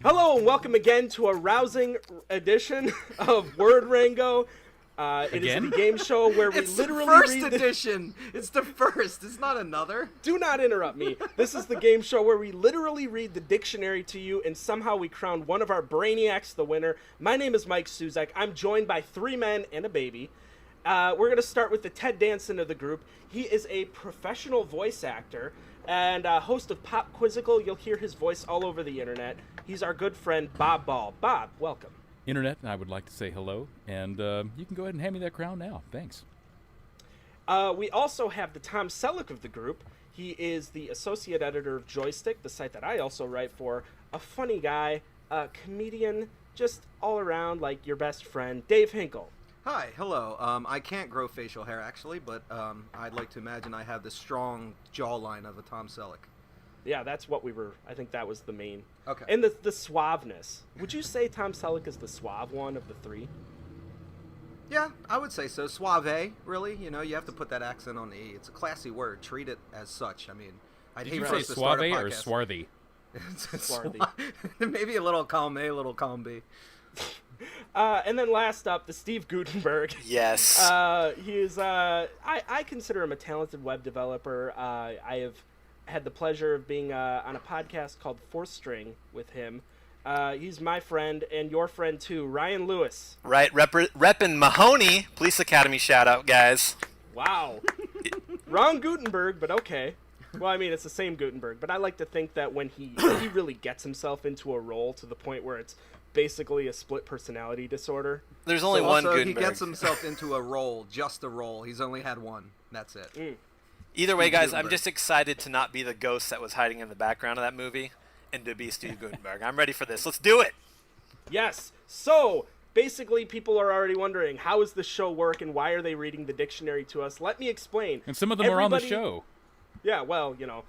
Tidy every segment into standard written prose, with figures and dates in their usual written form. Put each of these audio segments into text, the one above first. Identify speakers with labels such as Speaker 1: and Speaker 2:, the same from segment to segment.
Speaker 1: Hello and welcome again to a rousing edition of Word Rango. It is the game show where we literally read
Speaker 2: the first edition. It's the first. It's not another.
Speaker 1: Do not interrupt me. This is the game show where we literally read the dictionary to you, and somehow we crown one of our brainiacs the winner. My name is Mike Suzak. I'm joined by three men and a baby. We're going to start with the Ted Danson of the group. He is a professional voice actor and host of Pop Quizzical. You'll hear his voice all over the internet. He's our good friend, Bob Ball. Bob, welcome.
Speaker 3: Internet, I would like to say hello, and you can go ahead and hand me that crown now. Thanks.
Speaker 1: We also have the Tom Selleck of the group. He is the associate editor of Joystick, the site that I also write for. A funny guy, a comedian, just all around like your best friend, Dave Hinkle.
Speaker 2: Hi, hello. I can't grow facial hair, actually, but I'd like to imagine I have the strong jawline of a Tom Selleck.
Speaker 1: Yeah, that's what we were. I think that was the main.
Speaker 2: Okay.
Speaker 1: And the suaveness. Would you say Tom Selleck is the suave one of the three?
Speaker 2: Yeah, I would say so. Suave, really. You know, you have to put that accent on the E. It's a classy word. Treat it as such. I mean,
Speaker 3: Did you say suave or swarthy?
Speaker 1: Swarthy.
Speaker 2: Maybe a little column A, a little column B.
Speaker 1: And then last up, the Steve Gutenberg.
Speaker 4: Yes.
Speaker 1: He is. I consider him a talented web developer. I have had the pleasure of being on a podcast called Fourth String with him. He's my friend and your friend too, Ryan Lewis.
Speaker 4: Right, reppin' Mahoney. Police Academy shout out, guys.
Speaker 1: Wow. Wrong Gutenberg, but okay. Well, I mean, it's the same Gutenberg, but I like to think that when he really gets himself into a role to the point where it's basically a split personality disorder.
Speaker 4: There's only one Gutenberg.
Speaker 2: He gets himself into a role, just a role. He's only had one. That's it.
Speaker 4: Either way, guys, I'm just excited to not be the ghost that was hiding in the background of that movie and to be Steve Gutenberg. I'm ready for this. Let's do it.
Speaker 1: Yes. So, basically, people are already wondering, how does this show work and why are they reading the dictionary to us? Let me explain.
Speaker 3: And some of them are on the show.
Speaker 1: Yeah, well, you know,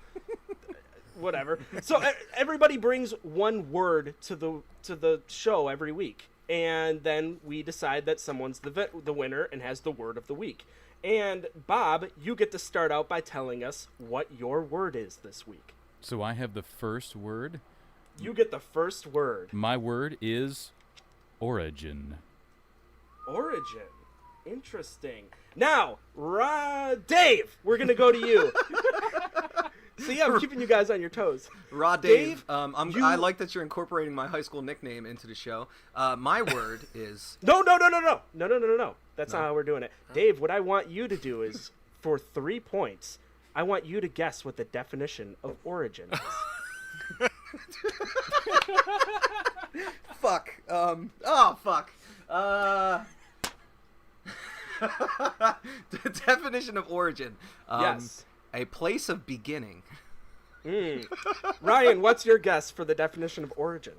Speaker 1: whatever. So everybody brings one word to the show every week, and then we decide that someone's the winner and has the word of the week. And Bob, you get to start out by telling us what your word is this week.
Speaker 3: So I have the first word.
Speaker 1: You get the first word.
Speaker 3: My word is origin.
Speaker 1: Origin. Interesting. Now, Dave, we're going to go to you. So yeah, I'm keeping you guys on your toes.
Speaker 2: Dave, I like that you're incorporating my high school nickname into the show. My word is...
Speaker 1: No. That's not how we're doing it. Dave, what I want you to do is, for 3 points, I want you to guess what the definition of origin is.
Speaker 2: Fuck. Fuck. The definition of origin.
Speaker 1: Yes.
Speaker 2: A place of beginning.
Speaker 1: Ryan, what's your guess for the definition of origin?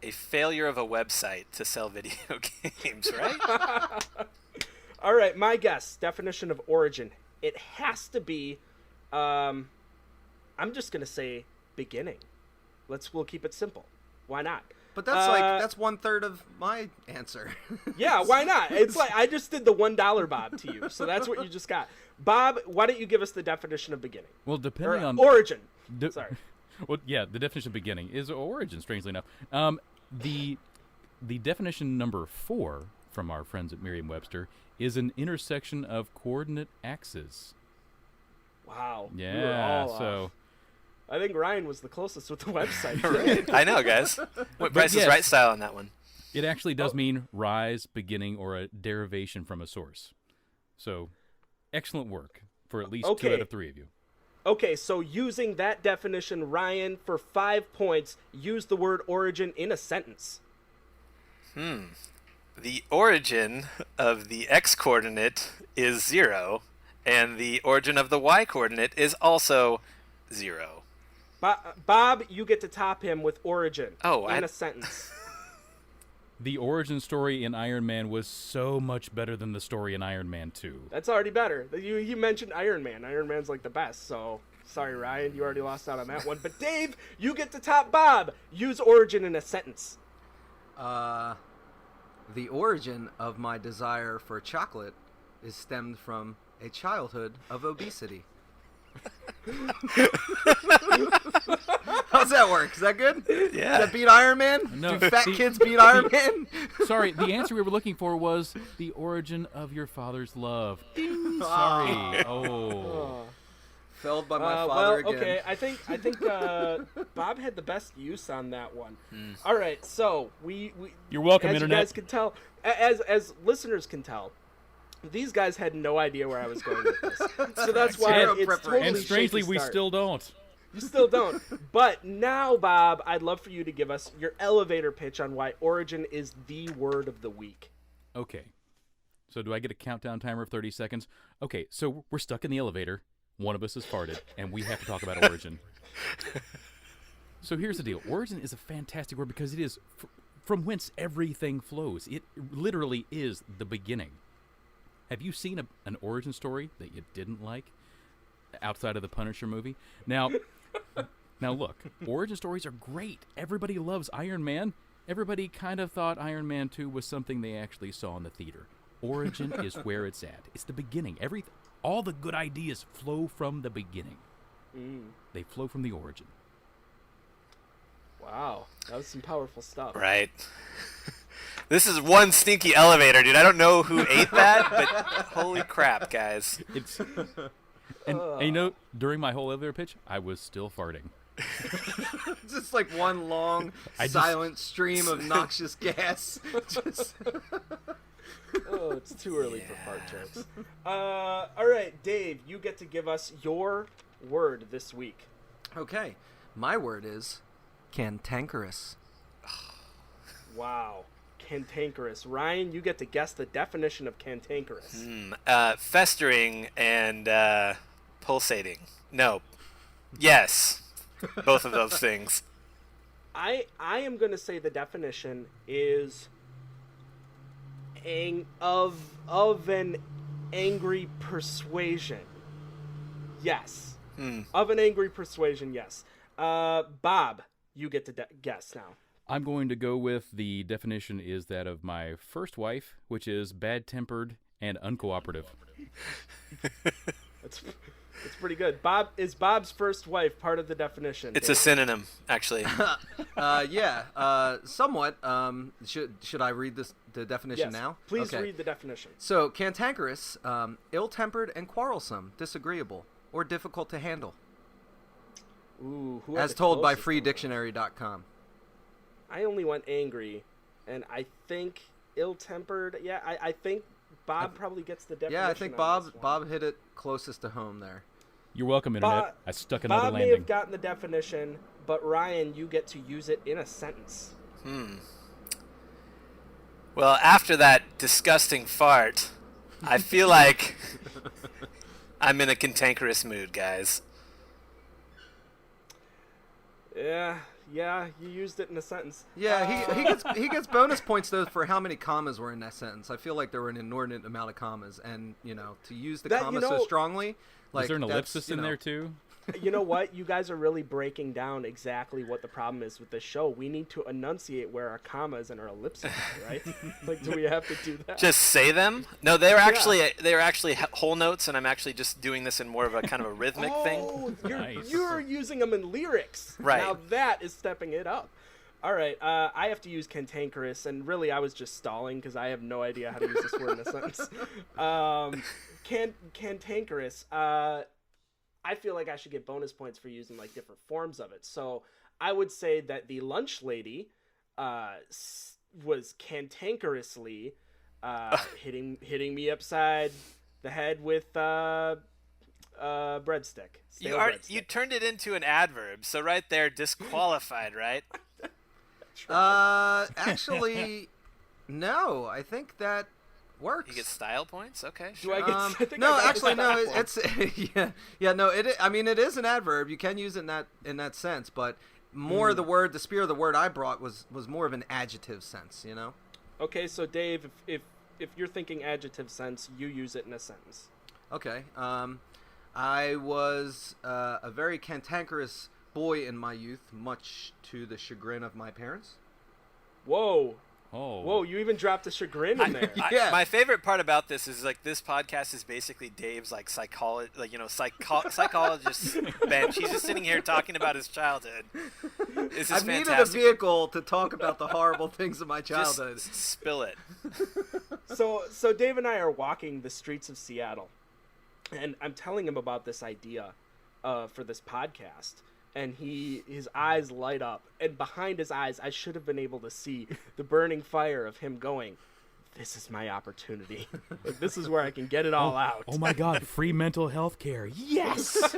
Speaker 4: A failure of a website to sell video games, right?
Speaker 1: All right, my guess, definition of origin. It has to be, I'm just going to say beginning. We'll keep it simple. Why not?
Speaker 2: But that's 1/3 of my answer.
Speaker 1: Yeah, why not? It's like I just did the $1 Bob to you, so that's what you just got. Bob, why don't you give us the definition of beginning?
Speaker 3: Well, depending on
Speaker 1: origin. Sorry.
Speaker 3: Well, yeah, the definition of beginning is origin. Strangely enough, the definition number 4 from our friends at Merriam-Webster is an intersection of coordinate axes.
Speaker 1: Wow.
Speaker 3: Yeah.
Speaker 1: We were all
Speaker 3: so.
Speaker 1: off. I think Ryan was the closest with the website.
Speaker 4: Right. I know, guys. What Price is Right style on that one.
Speaker 3: It actually does mean rise, beginning, or a derivation from a source. So, excellent work for at least 2 out of 3 of you.
Speaker 1: Okay, so using that definition, Ryan, for 5 points, use the word origin in a sentence.
Speaker 4: The origin of the x-coordinate is 0, and the origin of the y-coordinate is also 0.
Speaker 1: Bob, you get to top him with origin in a sentence.
Speaker 3: The origin story in Iron Man was so much better than the story in Iron Man 2.
Speaker 1: That's already better. You mentioned Iron Man. Iron Man's like the best, so sorry, Ryan. You already lost out on that one. But Dave, you get to top Bob. Use origin in a sentence.
Speaker 2: The origin of my desire for chocolate is stemmed from a childhood of obesity. How's How's that work? Is that good?
Speaker 4: Yeah.
Speaker 2: Does that beat Iron Man?
Speaker 3: No.
Speaker 2: Do fat kids beat Iron Man?
Speaker 3: Sorry, the answer we were looking for was the origin of your father's love. Ding, sorry. Oh.
Speaker 2: Failed by my father again.
Speaker 1: Okay, I think Bob had the best use on that one. All right, so we
Speaker 3: You're welcome,
Speaker 1: as
Speaker 3: Internet.
Speaker 1: you guys can tell, as listeners can tell, these guys had no idea where I was going with this. So that's why
Speaker 2: Zero
Speaker 1: it's
Speaker 2: preparation.
Speaker 1: totally
Speaker 3: And strangely,
Speaker 1: shaky
Speaker 3: we
Speaker 1: start.
Speaker 3: still don't.
Speaker 1: You still don't. But now, Bob, I'd love for you to give us your elevator pitch on why origin is the word of the week.
Speaker 3: Okay. So do I get a countdown timer of 30 seconds? Okay, so we're stuck in the elevator. One of us has farted, and we have to talk about origin. So here's the deal. Origin is a fantastic word because it is from whence everything flows. It literally is the beginning. Have you seen an origin story that you didn't like outside of the Punisher movie? Now look, origin stories are great. Everybody loves Iron Man. Everybody kind of thought Iron Man 2 was something they actually saw in the theater. Origin is where it's at. It's the beginning. All the good ideas flow from the beginning. They flow from the origin.
Speaker 1: Wow, that was some powerful stuff.
Speaker 4: Right. This is one stinky elevator, dude. I don't know who ate that, but holy crap, guys.
Speaker 3: And you know, during my whole elevator pitch, I was still farting.
Speaker 2: Just like one long, silent stream of noxious gas. Just...
Speaker 1: Oh, it's too early for fart jokes. All right, Dave, you get to give us your word this week.
Speaker 2: Okay, my word is cantankerous.
Speaker 1: Wow, cantankerous. Ryan, you get to guess the definition of cantankerous.
Speaker 4: Festering and pulsating. No. Yes. Both of those things.
Speaker 1: I am going to say the definition is of an angry persuasion. Yes. Of an angry persuasion, yes. Bob, you get to guess now.
Speaker 3: I'm going to go with the definition is that of my first wife, which is bad-tempered and uncooperative.
Speaker 1: It's pretty good. Is Bob's first wife part of the definition?
Speaker 4: It's
Speaker 1: Dave?
Speaker 4: a synonym, actually.
Speaker 2: Somewhat. Should I read the definition
Speaker 1: Yes,
Speaker 2: now?
Speaker 1: please
Speaker 2: Okay.
Speaker 1: read the definition.
Speaker 2: So, cantankerous, ill-tempered and quarrelsome, disagreeable, or difficult to handle.
Speaker 1: Ooh, who had
Speaker 2: As
Speaker 1: the
Speaker 2: told by
Speaker 1: closest one?
Speaker 2: freedictionary.com.
Speaker 1: I only went angry, and I think ill-tempered. Yeah, I think Bob probably gets the definition.
Speaker 2: Yeah, I think
Speaker 1: on this one.
Speaker 2: Bob hit it closest to home there.
Speaker 3: You're welcome, Internet. I stuck another
Speaker 1: Bob may
Speaker 3: landing.
Speaker 1: have gotten the definition, but Ryan, you get to use it in a sentence.
Speaker 4: Well, after that disgusting fart, I feel like I'm in a cantankerous mood, guys.
Speaker 1: Yeah, you used it in a sentence.
Speaker 2: Yeah, he gets bonus points though for how many commas were in that sentence. I feel like there were an inordinate amount of commas, and to use the commas so strongly. Like,
Speaker 3: is there an
Speaker 2: that's,
Speaker 3: ellipsis in there too?
Speaker 1: You know what? You guys are really breaking down exactly what the problem is with this show. We need to enunciate where our commas and our ellipses are, right? Like, do we have to do that?
Speaker 4: Just say them? No, they're actually whole notes, and I'm actually just doing this in more of a kind of a rhythmic thing.
Speaker 1: Oh,
Speaker 3: Nice.
Speaker 1: you're using them in lyrics.
Speaker 4: Right.
Speaker 1: Now that is stepping it up. All right, I have to use cantankerous, and really I was just stalling because I have no idea how to use this word in a sentence. Cantankerous. I feel like I should get bonus points for using like different forms of it. So I would say that the lunch lady was cantankerously hitting me upside the head with breadstick. Stale breadstick.
Speaker 4: You turned it into an adverb, so right there, disqualified, right?
Speaker 2: Actually, no. I think that works.
Speaker 4: You get style points? Okay,
Speaker 1: Do
Speaker 4: sure.
Speaker 1: I get? I think
Speaker 2: No,
Speaker 1: I got
Speaker 2: actually,
Speaker 1: the
Speaker 2: no.
Speaker 1: style one.
Speaker 2: It's no. I mean, it is an adverb. You can use it in that sense, but more the spirit of the word I brought was more of an adjective sense.
Speaker 1: Okay, so Dave, if you're thinking adjective sense, you use it in a sentence.
Speaker 2: Okay. I was a very cantankerous boy in my youth, much to the chagrin of my parents.
Speaker 1: Whoa,
Speaker 3: Oh.
Speaker 1: Whoa, you even dropped a chagrin in there.
Speaker 2: Yeah.
Speaker 4: My favorite part about this is like this podcast is basically Dave's like psychologist bench. He's just sitting here talking about his childhood. This is
Speaker 2: I've needed a
Speaker 4: fantastic.
Speaker 2: vehicle to talk about the horrible things of my
Speaker 4: Just
Speaker 2: childhood.
Speaker 4: spill it.
Speaker 1: So Dave and I are walking the streets of Seattle, and I'm telling him about this idea for this podcast, and his eyes light up, and behind his eyes I should have been able to see the burning fire of him going, this is my opportunity. Like, this is where I can get it all out.
Speaker 3: Oh my God, free mental health care. Yes!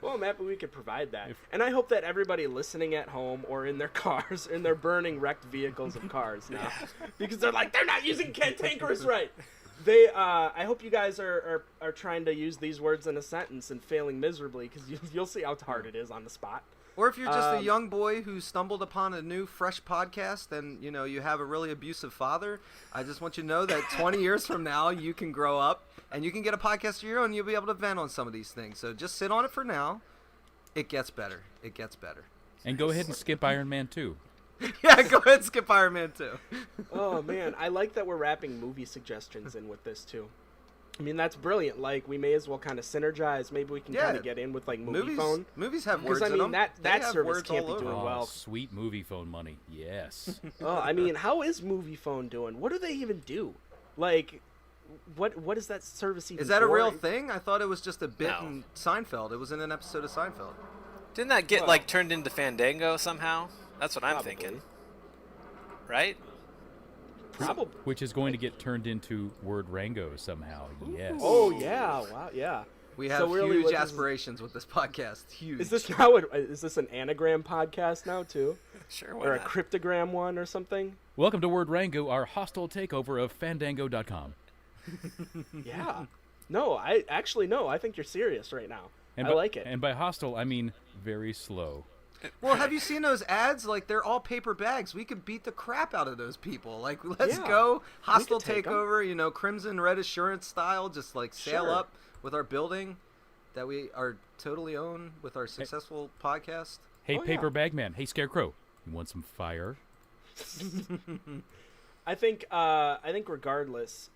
Speaker 1: Well, Matt, but we could provide that. And I hope that everybody listening at home or in their cars, in their burning, wrecked vehicles of cars now, because they're like, they're not using cantankerous right. I hope you guys are trying to use these words in a sentence and failing miserably, because you'll see how hard it is on the spot.
Speaker 2: Or if you're just a young boy who stumbled upon a new, fresh podcast and, you have a really abusive father, I just want you to know that 20 years from now, you can grow up and you can get a podcast of your own and you'll be able to vent on some of these things. So just sit on it for now. It gets better. It gets better.
Speaker 3: And go ahead and skip Iron Man 2.
Speaker 2: Yeah, go ahead and skip Iron Man 2.
Speaker 1: Oh, man. I like that we're wrapping movie suggestions in with this, too. I mean, that's brilliant. Like, we may as well kind of synergize. Maybe we can kind of get in with, like, movie phone.
Speaker 2: Movies have words in them.
Speaker 1: Because, I mean, that service can't be
Speaker 2: all
Speaker 1: doing
Speaker 2: over.
Speaker 1: well.
Speaker 3: Sweet movie phone money. Yes.
Speaker 1: Oh, I mean, how is movie phone doing? What do they even do? Like, what is that service even
Speaker 2: Is that a
Speaker 1: for?
Speaker 2: real thing? I thought it was just a bit
Speaker 4: No.
Speaker 2: in Seinfeld. It was in an episode of Seinfeld.
Speaker 4: Didn't that get like turned into Fandango somehow? That's what I'm
Speaker 1: Probably.
Speaker 4: thinking. Right?
Speaker 1: Probably.
Speaker 3: Which is going to get turned into word Rango somehow. Yes.
Speaker 1: Oh, yeah. Wow, yeah.
Speaker 2: We have
Speaker 1: So really,
Speaker 2: huge
Speaker 1: what this is-
Speaker 2: aspirations with this podcast. Huge.
Speaker 1: Is this now? Is this an anagram podcast now too,
Speaker 4: Sure. Why
Speaker 1: or a
Speaker 4: not?
Speaker 1: cryptogram one or something?
Speaker 3: Welcome to Word Rango, our hostile takeover of Fandango.com.
Speaker 1: Yeah. No, I think you're serious right now.
Speaker 3: And
Speaker 1: I like it.
Speaker 3: And by hostile, I mean very slow.
Speaker 2: Well, have you seen those ads? Like, they're all paper bags. We could beat the crap out of those people. Like, let's
Speaker 1: Yeah.
Speaker 2: go. Hostile
Speaker 1: We could take 'em.
Speaker 2: takeover, Crimson Red Assurance style. Just, like, sail
Speaker 1: Sure.
Speaker 2: up with our building that we are totally own with our successful podcast.
Speaker 3: Hey,
Speaker 1: Oh, yeah.
Speaker 3: Paper Bagman. Hey, Scarecrow. You want some fire?
Speaker 1: I think regardless,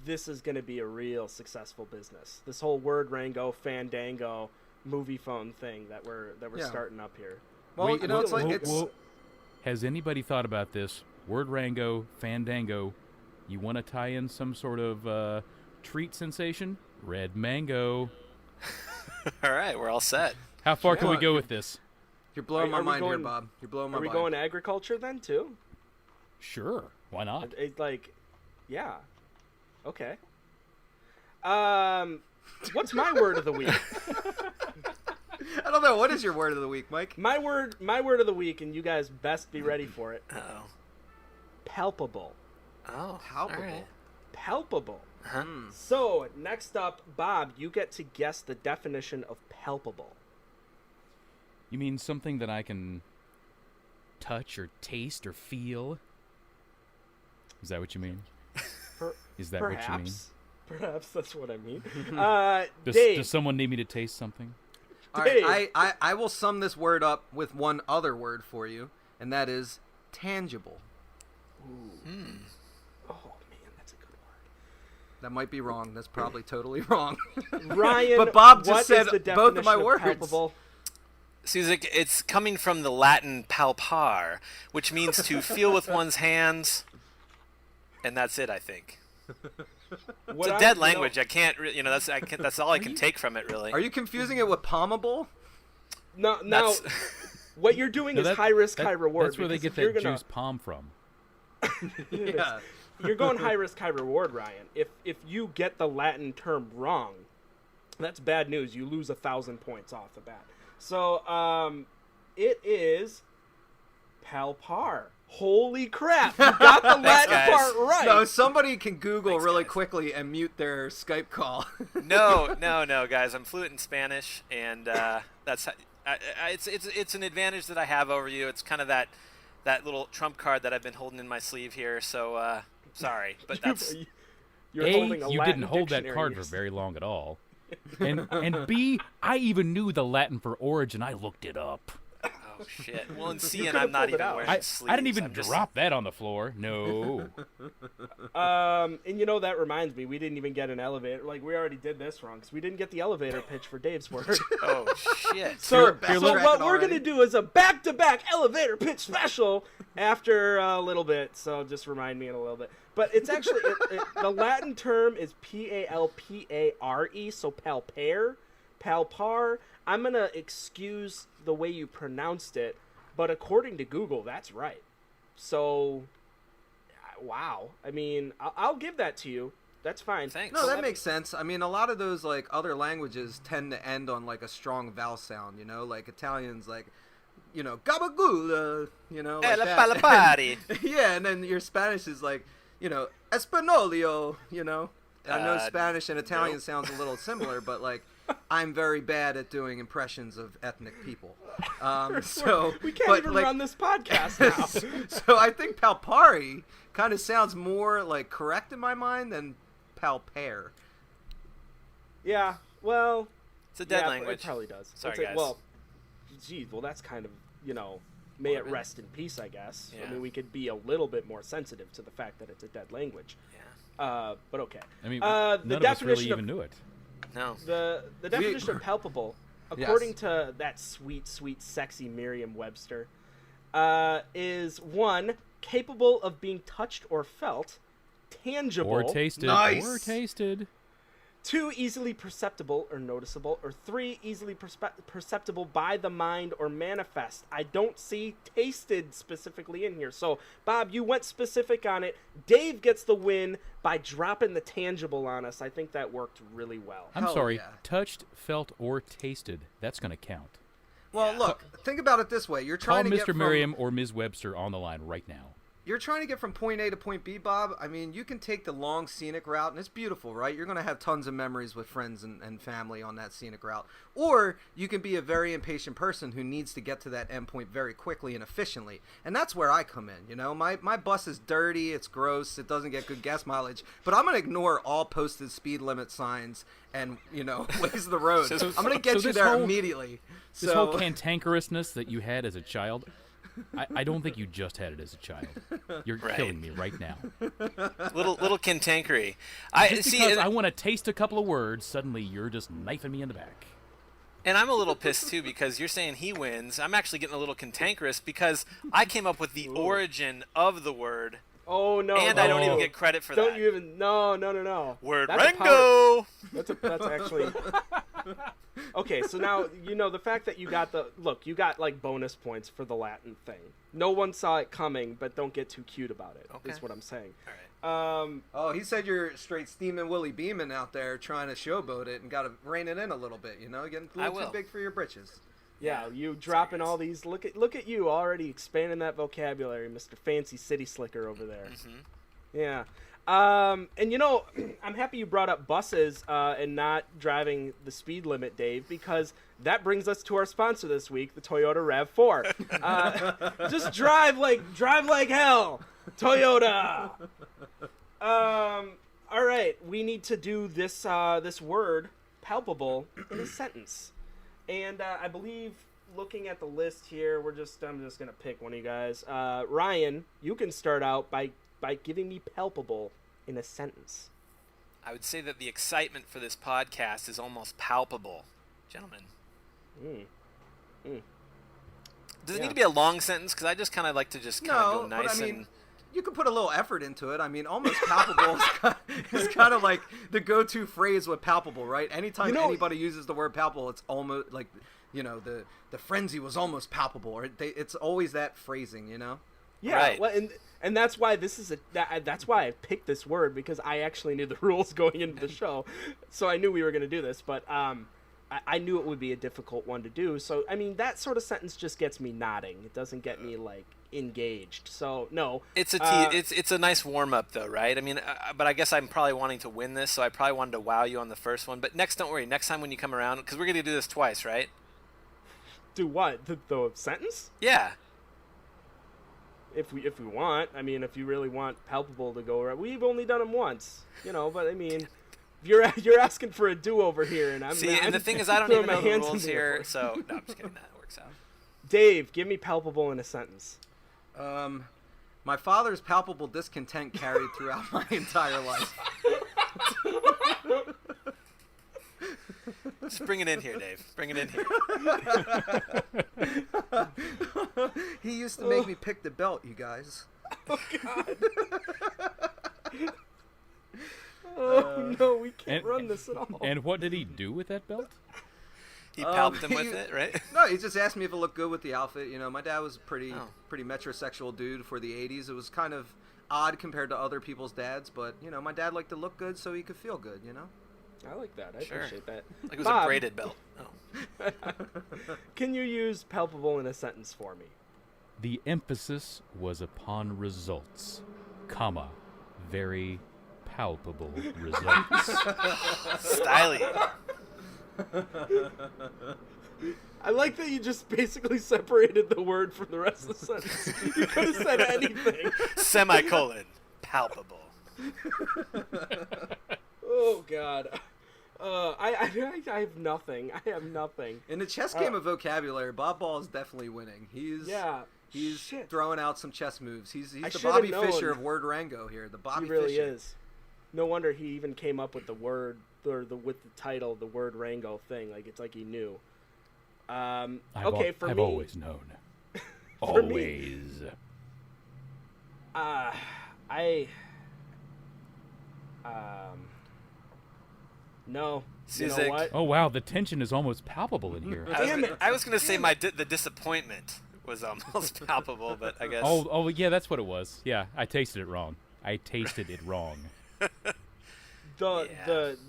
Speaker 1: this is going to be a real successful business. This whole word Rango, Fandango, movie phone thing that we're
Speaker 2: Yeah.
Speaker 1: starting up here.
Speaker 2: Well,
Speaker 3: Wait,
Speaker 2: it's like,
Speaker 3: whoa,
Speaker 2: it's...
Speaker 3: whoa. Has anybody thought about this? Word Rango, Fandango. You want to tie in some sort of treat sensation? Red mango.
Speaker 4: All right, we're all set.
Speaker 3: How far can we
Speaker 2: Yeah.
Speaker 3: go with this?
Speaker 2: You're blowing
Speaker 1: Are
Speaker 2: my
Speaker 1: we
Speaker 2: mind here,
Speaker 1: going-
Speaker 2: Bob. You're blowing my
Speaker 1: Are we
Speaker 2: mind.
Speaker 1: going to agriculture then too?
Speaker 3: Sure. Why not?
Speaker 1: Yeah. Okay. What's my word of the week?
Speaker 2: I don't know. What is your word of the week, Mike?
Speaker 1: My word of the week, and you guys best be ready for it.
Speaker 4: Uh-oh.
Speaker 1: Palpable.
Speaker 4: Oh.
Speaker 2: Palpable.
Speaker 4: All right.
Speaker 1: Palpable.
Speaker 4: Uh-huh.
Speaker 1: So, next up, Bob, you get to guess the definition of palpable.
Speaker 3: You mean something that I can touch or taste or feel? Is that what you mean? Is that what you mean?
Speaker 1: Perhaps that's what I mean.
Speaker 3: Does
Speaker 1: Dave,
Speaker 3: someone need me to taste something?
Speaker 2: All right,
Speaker 1: Dave.
Speaker 2: I will sum this word up with one other word for you, and that is tangible.
Speaker 1: oh man, that's a good
Speaker 2: That might be wrong. That's probably totally wrong.
Speaker 1: word. Ryan,
Speaker 2: But Bob just
Speaker 1: what is
Speaker 2: said
Speaker 1: the
Speaker 2: both of my
Speaker 1: definition
Speaker 2: words.
Speaker 1: Palpable?
Speaker 4: Suzik, it's coming from the Latin palpar, which means to feel with one's hands, and that's it, I think. It's a dead language. I can't, that's all I can take from it, really.
Speaker 2: Are you confusing it with palmable?
Speaker 1: No,
Speaker 4: That's-
Speaker 1: what you're doing is high risk, high reward.
Speaker 3: That's where they
Speaker 1: because
Speaker 3: get
Speaker 1: if
Speaker 3: that
Speaker 1: you're
Speaker 3: juice palm from.
Speaker 2: Yeah.
Speaker 1: You're going high risk, high reward, Ryan. If you get the Latin term wrong, that's bad news. You lose 1,000 points off the bat. So, it is palpar. Holy crap! You got the Latin
Speaker 4: guys.
Speaker 1: part right.
Speaker 2: No, somebody can Google
Speaker 4: Thanks,
Speaker 2: really
Speaker 4: guys.
Speaker 2: quickly and mute their Skype call.
Speaker 4: No, guys. I'm fluent in Spanish, and that's it's an advantage that I have over you. It's kind of that little trump card that I've been holding in my sleeve here. So sorry, but that's
Speaker 1: You're holding a
Speaker 3: you
Speaker 1: Latin
Speaker 3: didn't hold that
Speaker 1: dictionary.
Speaker 3: card for very long at all. And B, I even knew the Latin for origin. I looked it up.
Speaker 4: oh Oh shit. Well, in
Speaker 1: You
Speaker 4: CN,
Speaker 1: could've
Speaker 4: I'm not
Speaker 1: pulled it
Speaker 4: even
Speaker 1: out.
Speaker 4: wearing
Speaker 3: I
Speaker 4: sleeves.
Speaker 3: didn't even
Speaker 4: I'm just-
Speaker 3: drop that on the floor. No.
Speaker 1: And you know, that reminds me, we didn't even get an elevator. Like, we already did this wrong, because we didn't get the elevator pitch for Dave's word.
Speaker 4: Oh shit.
Speaker 1: So
Speaker 2: backtracking
Speaker 1: what we're
Speaker 2: already.
Speaker 1: going to do is a back-to-back elevator pitch special after a little bit, so just remind me in a little bit. But it's actually, the Latin term is Palpare, so palpar. I'm going to excuse the way you pronounced it, but according to Google, that's right. So, wow. I mean, I'll give that to you. That's fine.
Speaker 4: Thanks.
Speaker 2: No, that makes sense. I mean, a lot of those like other languages tend to end on like a strong vowel sound. You know, like Italians, like gabagool. You know, like
Speaker 4: la
Speaker 2: that.
Speaker 4: palapari.
Speaker 2: Yeah, and then your Spanish is like, Espanolio. You know, I know Spanish and Italian
Speaker 4: nope.
Speaker 2: sounds a little similar, but like, I'm very bad at doing impressions of ethnic people. So
Speaker 1: We can't
Speaker 2: but,
Speaker 1: even
Speaker 2: like,
Speaker 1: run this podcast now.
Speaker 2: So I think palpari kind of sounds more like correct in my mind than palpare.
Speaker 1: Yeah, well...
Speaker 4: It's a dead
Speaker 1: yeah,
Speaker 4: language.
Speaker 1: It probably does.
Speaker 4: Sorry,
Speaker 1: It's
Speaker 4: guys.
Speaker 1: Well, geez, well, that's kind of, may it rest in peace, I guess.
Speaker 4: Yeah.
Speaker 1: I mean, we could be a little bit more sensitive to the fact that it's a dead language.
Speaker 4: Yeah.
Speaker 1: But okay.
Speaker 3: I mean,
Speaker 1: the
Speaker 3: none of us really
Speaker 1: definition
Speaker 3: even knew it.
Speaker 4: No.
Speaker 1: The definition of palpable, according to that sweet, sweet, sexy Merriam-Webster, is 1, capable of being touched or felt, tangible,
Speaker 3: Or tasted.
Speaker 2: Nice.
Speaker 3: Or tasted.
Speaker 1: 2, easily perceptible or noticeable, or 3, easily perceptible by the mind or manifest. I don't see tasted specifically in here. So, Bob, you went specific on it. Dave gets the win by dropping the tangible on us. I think that worked really well.
Speaker 3: I'm
Speaker 2: Hell
Speaker 3: sorry.
Speaker 2: yeah.
Speaker 3: Touched, felt, or tasted. That's going to count.
Speaker 2: Well, look, think about it this way. You're
Speaker 3: Call
Speaker 2: trying to get
Speaker 3: Mr.
Speaker 2: from,
Speaker 3: Merriam or Ms. Webster on the line right now.
Speaker 2: You're trying to get from point A to point B, Bob. I mean, you can take the long scenic route, and it's beautiful, right? You're going to have tons of memories with friends and family on that scenic route. Or you can be a very impatient person who needs to get to that endpoint very quickly and efficiently. And that's where I come in, My bus is dirty, it's gross, it doesn't get good gas mileage. But I'm going to ignore all posted speed limit signs and, ways of the road.
Speaker 4: So-
Speaker 2: I'm going to get
Speaker 3: so
Speaker 2: you
Speaker 3: this
Speaker 2: there
Speaker 3: whole-
Speaker 2: immediately.
Speaker 3: This whole cantankerousness that you had as a child, I don't think you just had it as a child. You're
Speaker 4: Right.
Speaker 3: killing me right now.
Speaker 4: Little cantankery.
Speaker 3: Just
Speaker 4: See,
Speaker 3: because
Speaker 4: and,
Speaker 3: I want to taste a couple of words, suddenly you're just knifing me in the back.
Speaker 4: and I'm a little pissed too because you're saying he wins. I'm actually getting a little cantankerous because I came up with the origin of the word,
Speaker 1: Oh, no.
Speaker 4: and
Speaker 1: no.
Speaker 4: I don't even get credit for
Speaker 1: Don't
Speaker 4: that.
Speaker 1: you even... No.
Speaker 4: Word
Speaker 1: That's a power-
Speaker 4: Rango.
Speaker 1: That's actually... Okay, so now, the fact that you got you got, like, bonus points for the Latin thing. No one saw it coming, but don't get too cute about it,
Speaker 4: Okay.
Speaker 1: is what I'm saying.
Speaker 4: All right.
Speaker 2: Oh, he said you're straight steaming Willie Beeman out there trying to showboat it and got to rein it in a little bit, Getting a
Speaker 4: I
Speaker 2: little too
Speaker 4: will.
Speaker 2: big for your britches.
Speaker 1: Yeah, you dropping all these... Look at you already expanding that vocabulary, Mr. Fancy City Slicker over there.
Speaker 4: Mm-hmm.
Speaker 1: Yeah. And I'm happy you brought up buses and not driving the speed limit, Dave, because that brings us to our sponsor this week, the Toyota RAV4. Just drive like hell, Toyota. All right, we need to do this this word palpable in a sentence, and I believe looking at the list here, I'm just gonna pick one of you guys. Ryan, you can start out by giving me palpable in a sentence.
Speaker 4: I would say that the excitement for this podcast is almost palpable, gentlemen. Does it need to be a long sentence? Because I just kind of like to just kind of
Speaker 2: No,
Speaker 4: go nice
Speaker 2: but I mean,
Speaker 4: and...
Speaker 2: you can put a little effort into it. I mean, almost palpable is kind of like the go-to phrase with palpable, right? Anytime anybody uses the word palpable, it's almost like, the frenzy was almost palpable. Or it's always that phrasing,
Speaker 1: Yeah,
Speaker 4: Right.
Speaker 1: well, and that's why this is that's why I picked this word, because I actually knew the rules going into the show, so I knew we were going to do this. But I knew it would be a difficult one to do. So I mean, that sort of sentence just gets me nodding. It doesn't get me like engaged. So no,
Speaker 4: It's a nice warm up though, right? I mean, but I guess I'm probably wanting to win this, so I probably wanted to wow you on the first one. But don't worry. Next time when you come around, because we're going to do this twice, right?
Speaker 1: do what the sentence?
Speaker 4: Yeah.
Speaker 1: If we want, I mean, if you really want palpable to go around, we've only done them once, But I mean, you're asking for a do over here, and I'm
Speaker 4: See, and the thing is, I don't
Speaker 1: throwing
Speaker 4: even
Speaker 1: my
Speaker 4: know the
Speaker 1: hands
Speaker 4: rules
Speaker 1: in the air
Speaker 4: here,
Speaker 1: for it.
Speaker 4: so no, I'm just kidding. That works out.
Speaker 1: Dave, give me palpable in a sentence.
Speaker 2: My father's palpable discontent carried throughout my entire life.
Speaker 4: Just bring it in here, Dave. Bring it in here.
Speaker 2: He used to make me pick the belt, you guys.
Speaker 1: Oh, God. Oh, no, we can't run this at all.
Speaker 3: And what did he do with that belt?
Speaker 4: He palped him with it, right?
Speaker 2: No, he just asked me if it looked good with the outfit. You know, my dad was a pretty metrosexual dude for the 80s. It was kind of odd compared to other people's dads, but, you know, my dad liked to look good so he could feel good, you know?
Speaker 1: I like that. I appreciate that.
Speaker 4: Like it was
Speaker 1: Bob,
Speaker 4: a braided belt. Oh.
Speaker 1: Can you use palpable in a sentence for me?
Speaker 3: The emphasis was upon results, comma, very palpable results.
Speaker 4: Styly.
Speaker 1: I like that you just basically separated the word from the rest of the sentence. You could have said anything.
Speaker 4: Semicolon. Palpable.
Speaker 1: Oh, God. I have nothing. I have nothing.
Speaker 2: In the chess game of vocabulary, Bob Ball is definitely winning. He's throwing out some chess moves. He's the Bobby Fischer of word Rango here. The Bobby Fischer.
Speaker 1: He really is. No wonder he even came up with the word, with the title, the word Rango thing. Like, it's like he knew.
Speaker 3: I've
Speaker 1: me,
Speaker 3: always known. Always.
Speaker 1: No.
Speaker 4: Suzik.
Speaker 1: You know what?
Speaker 3: Oh, wow, the tension is almost palpable in here.
Speaker 4: I was going to say the disappointment was almost palpable, but I guess...
Speaker 3: Oh, yeah, that's what it was. Yeah, I tasted it wrong.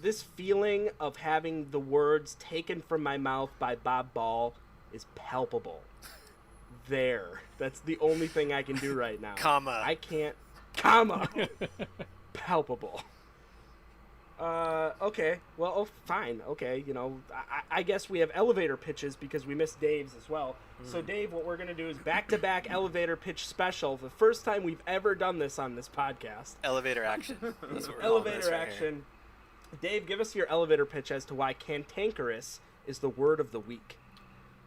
Speaker 1: This feeling of having the words taken from my mouth by Bob Ball is palpable. There. That's the only thing I can do right now.
Speaker 4: Comma.
Speaker 1: I can't. Comma. Palpable. Okay. Well, fine. Okay. You know, I guess we have elevator pitches because we missed Dave's as well. So, Dave, what we're going to do is back-to-back elevator pitch special. The first time we've ever done this on this podcast.
Speaker 4: Elevator action. That's what we're
Speaker 1: Elevator action. Dave, give us your elevator pitch as to why cantankerous is the word of the week.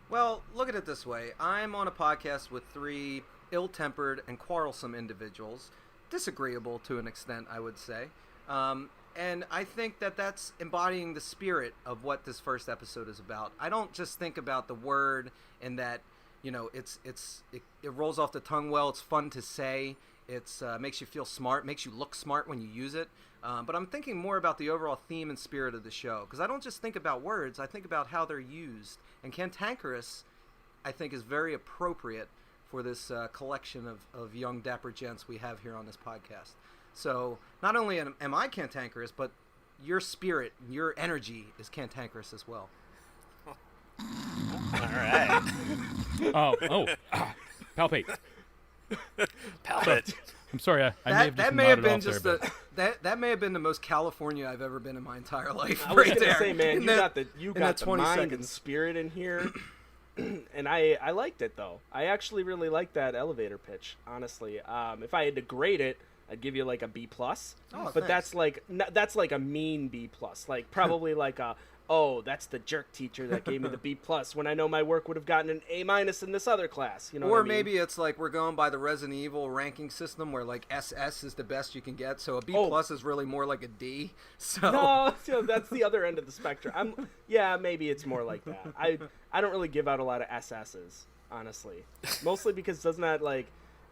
Speaker 2: Well, look at it this way. I'm on a podcast with three ill-tempered and quarrelsome individuals. Disagreeable to an extent, I would say. And I think that that's embodying the spirit of what this first episode is about. I don't just think about the word and that, you know, it rolls off the tongue well. It's fun to say. It's makes you feel smart, makes you look smart when you use it. But I'm thinking more about the overall theme and spirit of the show. Because I don't just think about words. I think about how they're used. And cantankerous, I think, is very appropriate for this collection of young dapper gents we have here on this podcast. So not only am I cantankerous, but your spirit, your energy is cantankerous as well.
Speaker 4: All right.
Speaker 3: Palpate.
Speaker 4: Palpate.
Speaker 3: I'm sorry,
Speaker 2: that may have been just that may have been the most California I've ever been in my entire life.
Speaker 1: I was
Speaker 2: right
Speaker 1: gonna
Speaker 2: there.
Speaker 1: say, man, you got the mind
Speaker 2: seconds.
Speaker 1: and spirit in here, and I liked it though. I actually really liked that elevator pitch. Honestly, if I had to grade it, I'd give you like a B+.
Speaker 2: Oh,
Speaker 1: but
Speaker 2: thanks.
Speaker 1: that's like a mean B+. Like probably like a, oh, that's the jerk teacher that gave me the B+ when I know my work would have gotten an A- in this other class. You know
Speaker 2: Or
Speaker 1: what I mean?
Speaker 2: maybe it's like we're going by the Resident Evil ranking system where like SS is the best you can get, so a B+ is really more like a D. So
Speaker 1: No, that's the other end of the spectrum. Maybe it's more like that. I don't really give out a lot of SS's, honestly. Mostly because isn't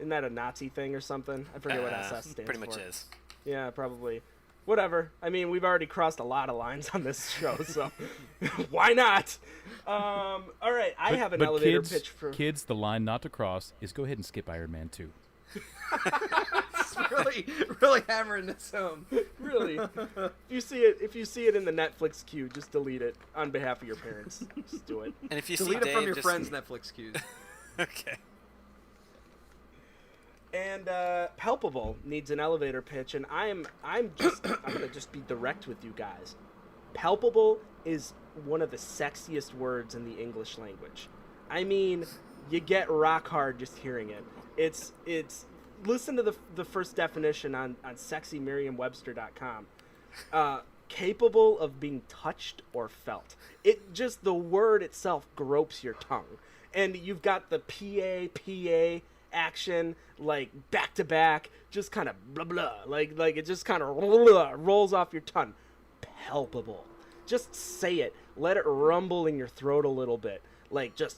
Speaker 1: that a Nazi thing or something? I forget what SS stands for.
Speaker 4: Pretty much is.
Speaker 1: Yeah, probably. Whatever. I mean, we've already crossed a lot of lines on this show, so why not? All right, I have an elevator pitch for
Speaker 3: kids. The line not to cross is go ahead and skip Iron Man 2.
Speaker 2: It's really hammering this home.
Speaker 1: Really. If you see it in the Netflix queue, just delete it on behalf of your parents. Just do it.
Speaker 4: And if you
Speaker 2: Delete
Speaker 4: see
Speaker 2: it from
Speaker 4: Dave,
Speaker 2: your
Speaker 4: just...
Speaker 2: friends' Netflix queues.
Speaker 4: Okay.
Speaker 1: And palpable needs an elevator pitch, and I'm gonna just be direct with you guys. Palpable is one of the sexiest words in the English language. I mean, you get rock hard just hearing it. It's listen to the first definition on sexymerriam-webster.com. capable of being touched or felt. It just, the word itself gropes your tongue. And you've got the PA action, like back to back, just kind of blah blah, like it just kind of rolls off your tongue. Palpable. Just say it. Let it rumble in your throat a little bit. Like just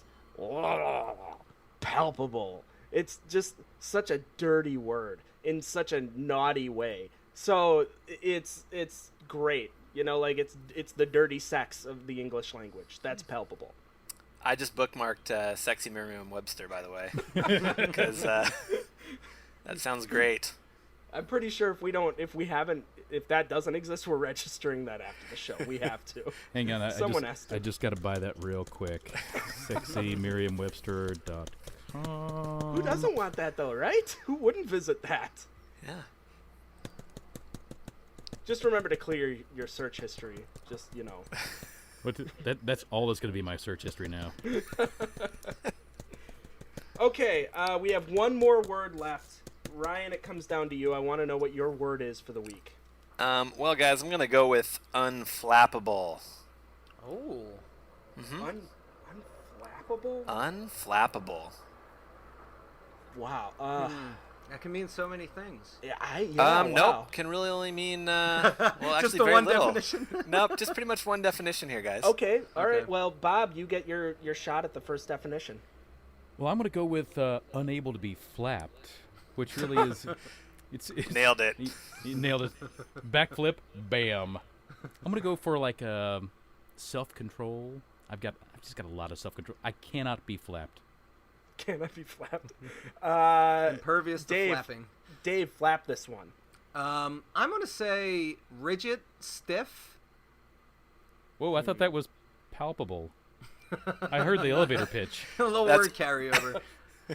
Speaker 1: palpable. It's just such a dirty word in such a naughty way. So it's great. You know, like it's the dirty sex of the English language. That's palpable.
Speaker 4: I just bookmarked Sexy Merriam-Webster, by the way, because that sounds great.
Speaker 1: I'm pretty sure if that doesn't exist, we're registering that after the show. We have to.
Speaker 3: Hang on,
Speaker 1: Someone has to.
Speaker 3: I just got to buy that real quick. SexyMerriam-Webster.com.
Speaker 1: Who doesn't want that though, right? Who wouldn't visit that?
Speaker 4: Yeah.
Speaker 1: Just remember to clear your search history. Just, you know.
Speaker 3: That's all that's going to be my search history now.
Speaker 1: Okay, we have one more word left. Ryan, it comes down to you. I want to know what your word is for the week.
Speaker 4: Well, guys, I'm going to go with unflappable.
Speaker 2: Oh.
Speaker 4: Mm-hmm.
Speaker 1: Unflappable?
Speaker 4: Unflappable.
Speaker 1: Wow.
Speaker 2: That can mean so many things.
Speaker 1: Wow.
Speaker 4: Nope. Can really only mean, well, actually
Speaker 2: Just the
Speaker 4: very
Speaker 2: one
Speaker 4: little.
Speaker 2: definition?
Speaker 4: Nope, just pretty much one definition here, guys.
Speaker 1: Okay, all right.
Speaker 2: Okay.
Speaker 1: Well, Bob, you get your shot at the first definition.
Speaker 3: Well, I'm going to go with unable to be flapped, which really is... It's
Speaker 4: Nailed it.
Speaker 3: You nailed it. Backflip, bam. I'm going to go for like self-control. I've just got a lot of self-control. I cannot be flapped.
Speaker 1: Cannot be flapped.
Speaker 2: Impervious to
Speaker 1: Dave,
Speaker 2: flapping.
Speaker 1: Dave, flap this one.
Speaker 2: I'm going to say rigid, stiff.
Speaker 3: Whoa, I thought that was palpable. I heard the elevator pitch.
Speaker 2: A little word carryover.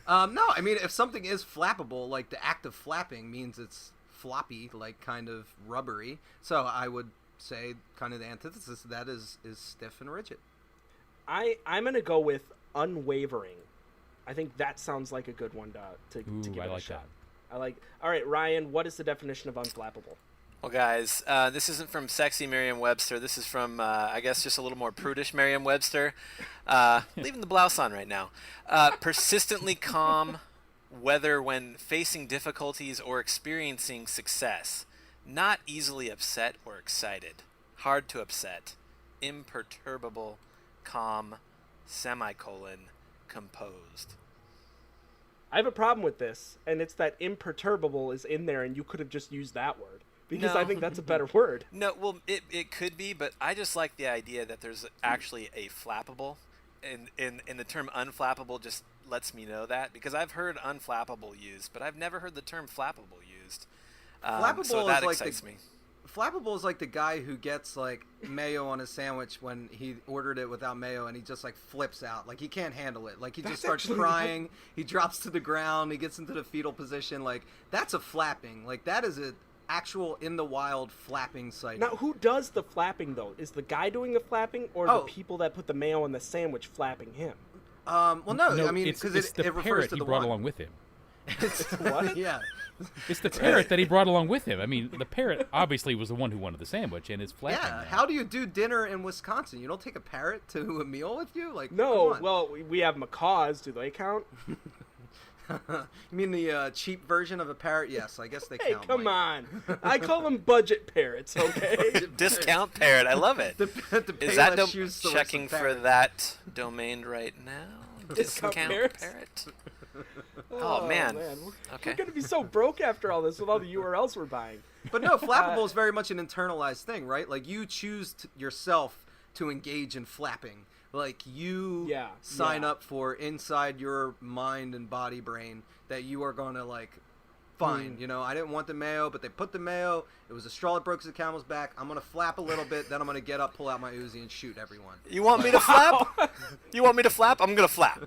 Speaker 2: No, I mean, if something is flappable, like the act of flapping means it's floppy, like kind of rubbery. So I would say kind of the antithesis of that is stiff and rigid.
Speaker 1: I'm going to go with unwavering. I think that sounds like a good one to give it a shot. I like. All right, Ryan, what is the definition of unflappable?
Speaker 4: Well, guys, this isn't from Sexy Merriam-Webster. This is from, I guess, just a little more prudish Merriam-Webster. Leaving the blouse on right now. Persistently calm, whether when facing difficulties or experiencing success. Not easily upset or excited. Hard to upset. Imperturbable, calm, semicolon, composed.
Speaker 1: I have a problem with this, and it's that imperturbable is in there, and you could have just used that word. Because I think that's a better word.
Speaker 4: No, well, it could be, but I just like the idea that there's actually a flappable, and the term unflappable just lets me know that, because I've heard unflappable used, but I've never heard the term flappable used.
Speaker 2: Flappable
Speaker 4: so that
Speaker 2: is like
Speaker 4: excites me.
Speaker 2: Flappable is like the guy who gets like mayo on his sandwich when he ordered it without mayo, and he just like flips out, like he can't handle it, like he just starts crying, he drops to the ground, he gets into the fetal position. Like that's a flapping, like that is a actual in the wild flapping sighting.
Speaker 1: Now, who does the flapping though? Is the guy doing the flapping, or the people that put the mayo on the sandwich flapping him?
Speaker 2: Well, no, I mean,
Speaker 3: it's
Speaker 2: because
Speaker 3: the
Speaker 2: it refers
Speaker 3: parrot
Speaker 2: to
Speaker 3: he
Speaker 2: the
Speaker 3: brought
Speaker 2: one.
Speaker 3: along with him.
Speaker 2: It's what? Yeah.
Speaker 3: It's the parrot that he brought along with him. I mean, the parrot obviously was the one who wanted the sandwich, and it's flapping.
Speaker 2: Yeah.
Speaker 3: Now.
Speaker 2: How do you do dinner in Wisconsin? You don't take a parrot to a meal with you? Like
Speaker 1: No.
Speaker 2: come on.
Speaker 1: Well, we have macaws. Do they count?
Speaker 2: You mean the cheap version of a parrot? Yes, I guess they
Speaker 1: Hey,
Speaker 2: count.
Speaker 1: come
Speaker 2: Mike.
Speaker 1: on. I call them budget parrots, okay?
Speaker 4: Discount parrot, I love it.
Speaker 2: The
Speaker 4: Is that
Speaker 2: Payless shoes source
Speaker 4: checking
Speaker 2: of
Speaker 4: for
Speaker 2: parrot.
Speaker 4: that domain right now?
Speaker 1: Discount parrots?
Speaker 4: parrot. Oh, man. Okay.
Speaker 1: We're going to be so broke after all this with all the URLs we're buying.
Speaker 2: But no, flappable is very much an internalized thing, right? Like you choose yourself to engage in flapping. Like you sign up for inside your mind and body brain that you are going to like, fine, you know, I didn't want the mayo, but they put the mayo. It was a straw that broke the camel's back. I'm going to flap a little bit, then I'm going to get up, pull out my Uzi, and shoot everyone.
Speaker 4: You want me to flap? You want me to flap? I'm going to flap.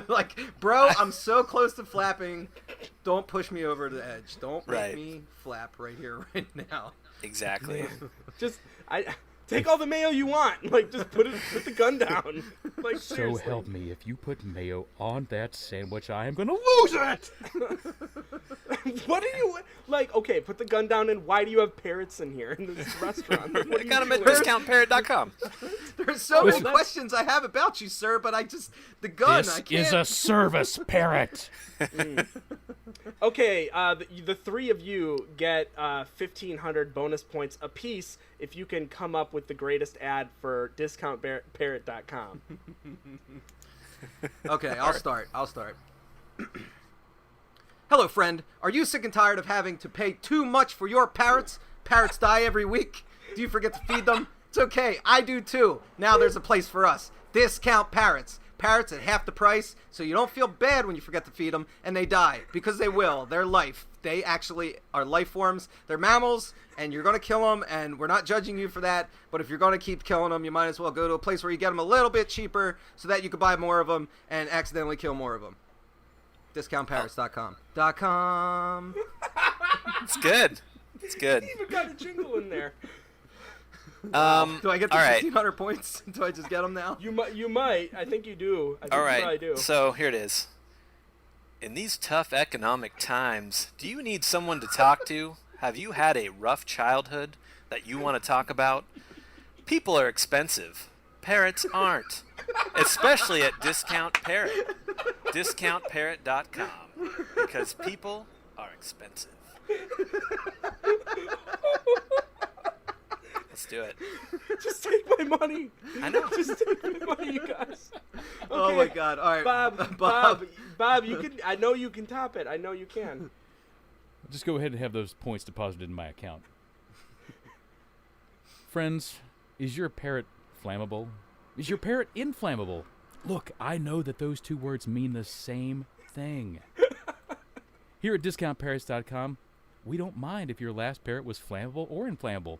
Speaker 2: Like, bro, I'm so close to flapping. Don't push me over the edge. Don't make me flap right here, right now.
Speaker 4: Exactly.
Speaker 1: Just, Take all the mayo you want. Like, just put the gun down. Like,
Speaker 3: So
Speaker 1: seriously.
Speaker 3: help me, if you put mayo on that sandwich, I am gonna lose it!
Speaker 1: What are you like? Okay, put the gun down. And why do you have parrots in here in this restaurant? Like, what
Speaker 4: I
Speaker 1: are
Speaker 4: got
Speaker 1: you
Speaker 4: them at
Speaker 1: doing?
Speaker 4: discountparrot.com.
Speaker 2: There's so many
Speaker 1: that's-
Speaker 2: questions I have about you, sir, but the gun,
Speaker 3: This
Speaker 2: I can't.
Speaker 3: is a service parrot!
Speaker 1: Okay, the three of you get 1,500 bonus points apiece if you can come up with the greatest ad for discountparrot.com.
Speaker 2: Okay, I'll start. Hello, friend. Are you sick and tired of having to pay too much for your parrots? Parrots die every week. Do you forget to feed them? It's okay. I do too. Now there's a place for us. Discount Parrots. Parrots at half the price, so you don't feel bad when you forget to feed them and they die, because they will. They're life. They actually are life forms. They're mammals, and you're going to kill them, and we're not judging you for that, but if you're going to keep killing them, you might as well go to a place where you get them a little bit cheaper so that you can buy more of them and accidentally kill more of them. DiscountParrots.com.
Speaker 4: It's good. It's good.
Speaker 1: You even got a jingle in there.
Speaker 2: Do I get the
Speaker 4: all right.
Speaker 2: 1,500 points? Do I just get them now?
Speaker 1: You might. I think you do. I think
Speaker 4: All
Speaker 1: you
Speaker 4: right.
Speaker 1: probably do.
Speaker 4: So here it is. In these tough economic times, do you need someone to talk to? Have you had a rough childhood that you want to talk about? People are expensive. Parrots aren't. Especially at Discount Parrot. DiscountParrot.com. Because people are expensive. Let's do it.
Speaker 1: Just take my money.
Speaker 4: I know.
Speaker 1: Just take my money, you guys.
Speaker 2: Oh
Speaker 1: Okay.
Speaker 2: my God! All right,
Speaker 1: Bob, you can. I know you can top it. I know you can.
Speaker 3: Just go ahead and have those points deposited in my account. Friends, is your parrot flammable? Is your parrot inflammable? Look, I know that those two words mean the same thing. Here at DiscountParrots.com, we don't mind if your last parrot was flammable or inflammable.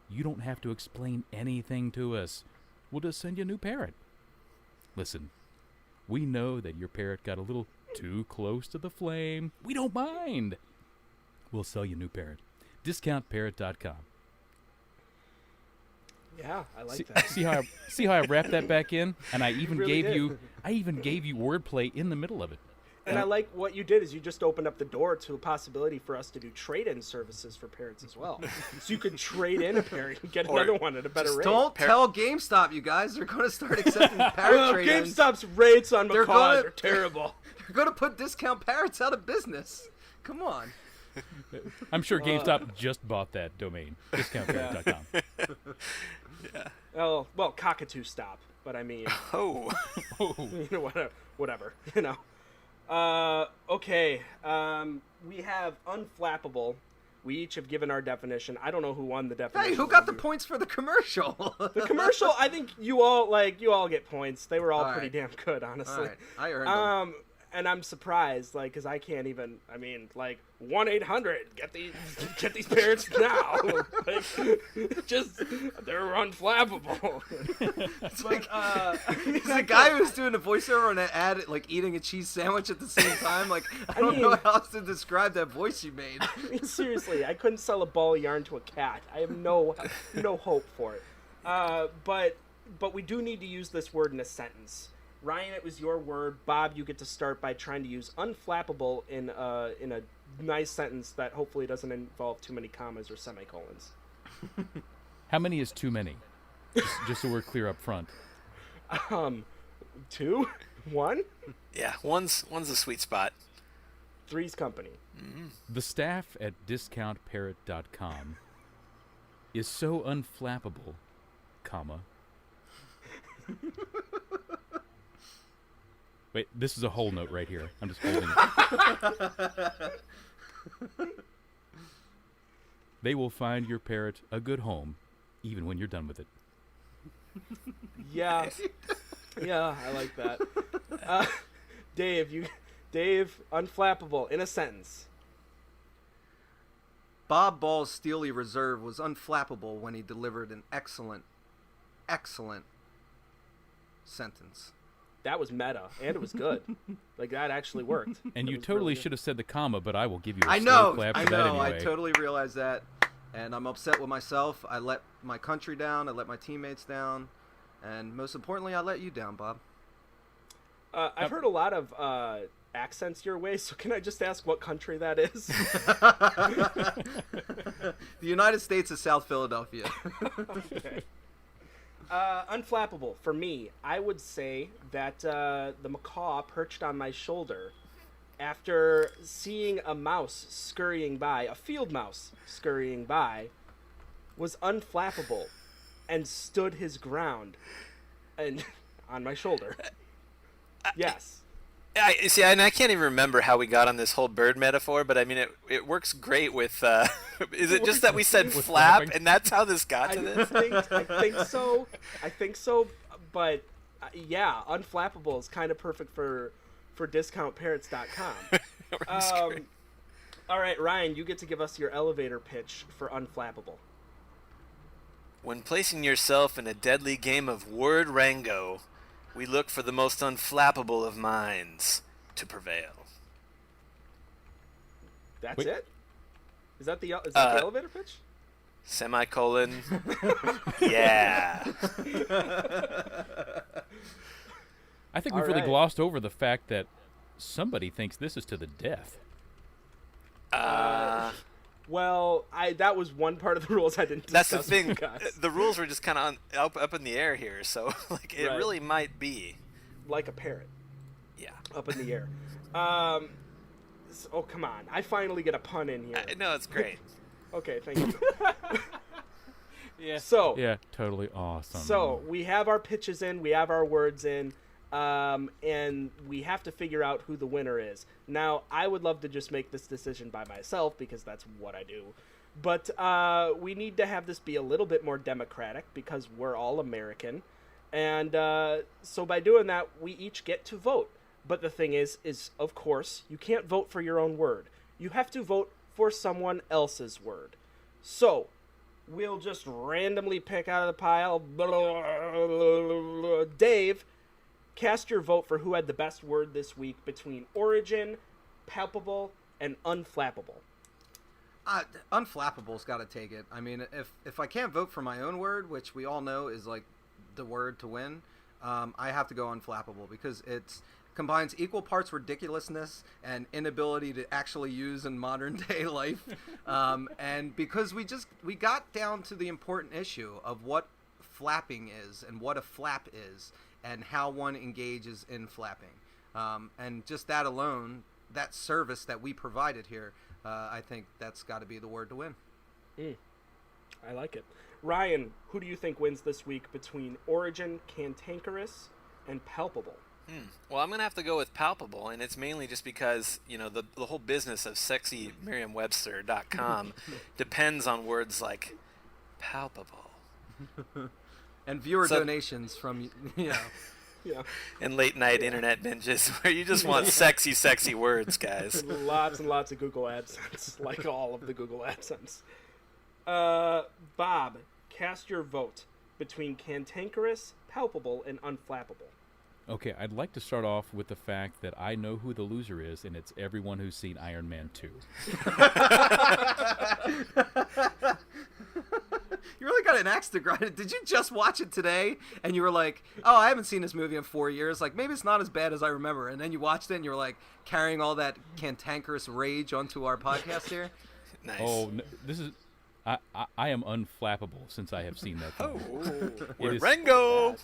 Speaker 3: You don't have to explain anything to us. We'll just send you a new parrot. Listen, we know that your parrot got a little too close to the flame. We don't mind. We'll sell you a new parrot. DiscountParrot.com.
Speaker 1: Yeah, I like that.
Speaker 3: See how I wrapped that back in, and I even
Speaker 1: really
Speaker 3: gave
Speaker 1: did.
Speaker 3: you wordplay in the middle of it.
Speaker 1: And I like what you did is you just opened up the door to a possibility for us to do trade-in services for parrots as well. So you could trade in a parrot and get another one at a better rate.
Speaker 2: Don't tell GameStop, you guys. They're going to start accepting parrot
Speaker 1: Well,
Speaker 2: trade-ins.
Speaker 1: GameStop's rates on
Speaker 2: They're
Speaker 1: macaws
Speaker 2: gonna-
Speaker 1: are terrible.
Speaker 2: They're going to put discount parrots out of business. Come on.
Speaker 3: I'm sure GameStop just bought that domain. DiscountParrot.com.
Speaker 1: Oh, well, cockatoo stop. But I mean,
Speaker 4: Oh.
Speaker 1: you know, whatever. You know. Okay. We have unflappable. We each have given our definition. I don't know who won the definition.
Speaker 2: Hey, who got the points for the commercial?
Speaker 1: The commercial, I think you all get points. They were all
Speaker 2: All
Speaker 1: pretty
Speaker 2: right.
Speaker 1: damn good, honestly.
Speaker 2: All right, I earned them.
Speaker 1: And I'm surprised, like, because I can't even. I mean, like 1-800, get these parrots now. Like, just they're unflappable.
Speaker 2: It's like, it's the guy who's doing the voiceover on that ad, like eating a cheese sandwich at the same time. Like, I don't know how else to describe that voice you made.
Speaker 1: I mean, seriously, I couldn't sell a ball of yarn to a cat. I have no hope for it. But we do need to use this word in a sentence. Ryan, it was your word. Bob, you get to start by trying to use unflappable in a nice sentence that hopefully doesn't involve too many commas or semicolons.
Speaker 3: How many is too many? Just so we're clear up front.
Speaker 1: 2, 1,
Speaker 4: Yeah, one's a sweet spot.
Speaker 1: 3's company.
Speaker 3: The staff at DiscountParrot.com is so unflappable, comma. Wait, this is a whole note right here. I'm just holding it. They will find your parrot a good home, even when you're done with it.
Speaker 1: Yeah, yeah, I like that. Dave, unflappable in a sentence.
Speaker 2: Bob Ball's Steely Reserve was unflappable when he delivered an excellent sentence.
Speaker 1: That was meta, and it was good. Like, that actually worked.
Speaker 3: And
Speaker 1: It
Speaker 3: you
Speaker 1: was
Speaker 3: totally
Speaker 1: really good.
Speaker 3: should have said the comma, but I will give you a
Speaker 2: I
Speaker 3: slow
Speaker 2: know,
Speaker 3: clap
Speaker 2: I
Speaker 3: for that
Speaker 2: know,
Speaker 3: anyway.
Speaker 2: I totally realized that. and I'm upset with myself. I let my country down. I let my teammates down. And most importantly, I let you down, Bob.
Speaker 1: I've heard a lot of accents your way, so can I just ask what country that is?
Speaker 2: The United States is South Philadelphia.
Speaker 1: Okay. Unflappable. For me, I would say that the macaw perched on my shoulder after seeing a mouse scurrying by, a field mouse scurrying by, was unflappable and stood his ground and on my shoulder. Yes.
Speaker 4: I see, and I can't even remember how we got on this whole bird metaphor, but I mean, it works great with. Is it just that we said flap,
Speaker 3: flapping?
Speaker 4: and that's how this got to this?
Speaker 1: I think so. But yeah, unflappable is kind of perfect for discountparrots.com. All right, Ryan, you get to give us your elevator pitch for unflappable.
Speaker 4: When placing yourself in a deadly game of word Rango, we look for the most unflappable of minds to prevail.
Speaker 1: That's
Speaker 3: Wait.
Speaker 1: it? Is that the elevator pitch?
Speaker 4: Semicolon. Yeah.
Speaker 3: I think we've
Speaker 1: All
Speaker 3: really
Speaker 1: right.
Speaker 3: glossed over the fact that somebody thinks this is to the death.
Speaker 1: Well, that was one part of the rules I didn't
Speaker 4: That's
Speaker 1: discuss
Speaker 4: the thing.
Speaker 1: with you guys.
Speaker 4: The rules were just kind of up in the air here, so like it
Speaker 1: Right.
Speaker 4: really might be.
Speaker 1: Like a parrot
Speaker 4: Yeah.
Speaker 1: up in the air. Oh, come on. I finally get a pun in here.
Speaker 4: No, it's great.
Speaker 1: Okay, thank you.
Speaker 3: Yeah.
Speaker 1: So,
Speaker 3: Yeah, totally awesome.
Speaker 1: So we have our pitches in, we have our words in, and we have to figure out who the winner is. Now, I would love to just make this decision by myself because that's what I do. But we need to have this be a little bit more democratic because we're all American. And so by doing that, we each get to vote. But the thing is, of course, you can't vote for your own word. You have to vote for someone else's word. So, we'll just randomly pick out of the pile. Dave, cast your vote for who had the best word this week between origin, palpable, and unflappable.
Speaker 2: Unflappable's got to take it. I mean, if I can't vote for my own word, which we all know is like the word to win, I have to go unflappable because it's combines equal parts ridiculousness and inability to actually use in modern day life, and because we got down to the important issue of what flapping is and what a flap is and how one engages in flapping, and just that alone, that service that we provided here, I think that's got to be the word to win.
Speaker 1: I like it. Ryan, who do you think wins this week between origin, cantankerous, and palpable?
Speaker 4: Well, I'm going to have to go with palpable, and it's mainly just because, you know, the whole business of sexymerriam-webster.com depends on words like palpable.
Speaker 2: And viewer donations from,
Speaker 1: Yeah.
Speaker 4: And late-night internet binges where you just want sexy, sexy words, guys.
Speaker 1: Lots and lots of Google AdSense, like all of the Google AdSense. Bob, cast your vote between cantankerous, palpable, and unflappable.
Speaker 3: Okay, I'd like to start off with the fact that I know who the loser is, and it's everyone who's seen Iron Man 2.
Speaker 2: You really got an axe to grind. Did you just watch it today? And you were like, oh, I haven't seen this movie in 4 years. Like, maybe it's not as bad as I remember. And then you watched it, and you were like carrying all that cantankerous rage onto our podcast here.
Speaker 4: Nice.
Speaker 3: Oh, this is... I am unflappable since I have seen that film.
Speaker 4: We're
Speaker 3: is-
Speaker 4: Rango!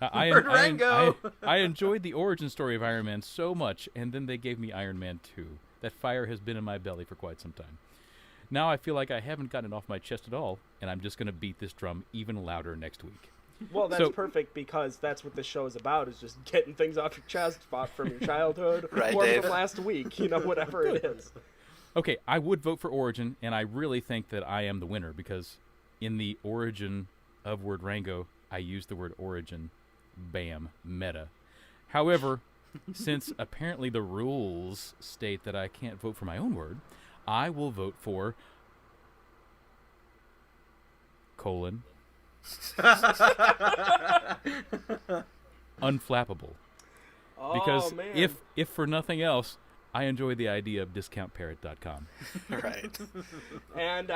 Speaker 2: Rango!
Speaker 3: I enjoyed the origin story of Iron Man so much, and then they gave me Iron Man 2. That fire has been in my belly for quite some time. Now I feel like I haven't gotten it off my chest at all, and I'm just going to beat this drum even louder next week.
Speaker 1: Well, that's
Speaker 3: So-
Speaker 1: perfect because that's what this show is about, is just getting things off your chest from your childhood
Speaker 4: Right,
Speaker 1: or
Speaker 4: Dave?
Speaker 1: from last week, whatever it is.
Speaker 3: Okay, I would vote for Origin, and I really think that I am the winner because in the origin of word Rango, I used the word origin. Bam, meta. However, since apparently the rules state that I can't vote for my own word, I will vote for unflappable.
Speaker 1: Oh,
Speaker 3: Because
Speaker 1: man.
Speaker 3: if for nothing else, I enjoy the idea of discountparrot.com.
Speaker 4: Right.
Speaker 1: And,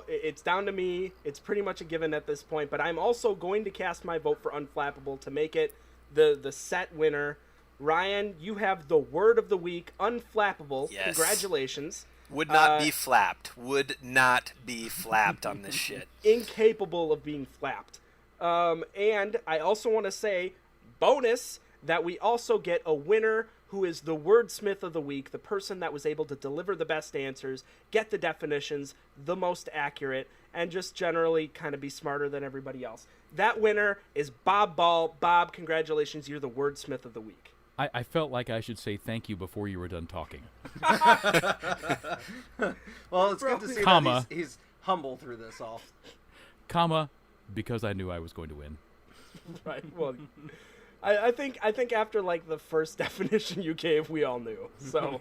Speaker 1: it's down to me. It's pretty much a given at this point, but I'm also going to cast my vote for Unflappable to make it the set winner. Ryan, you have the word of the week, Unflappable.
Speaker 4: Yes.
Speaker 1: Congratulations.
Speaker 4: Would not be flapped. Would not be flapped on this shit.
Speaker 1: Incapable of being flapped. And I also want to say, bonus, that we also get a winner who is the wordsmith of the week, the person that was able to deliver the best answers, get the definitions, the most accurate, and just generally kind of be smarter than everybody else. That winner is Bob Ball. Bob, congratulations, you're the wordsmith of the week.
Speaker 3: I felt like I should say thank you before you were done talking.
Speaker 2: Well, it's good to see
Speaker 3: Comma.
Speaker 2: that he's humble through this all.
Speaker 3: Comma, because I knew I was going to win.
Speaker 1: Right, well... I think after like the first definition you gave, we all knew. So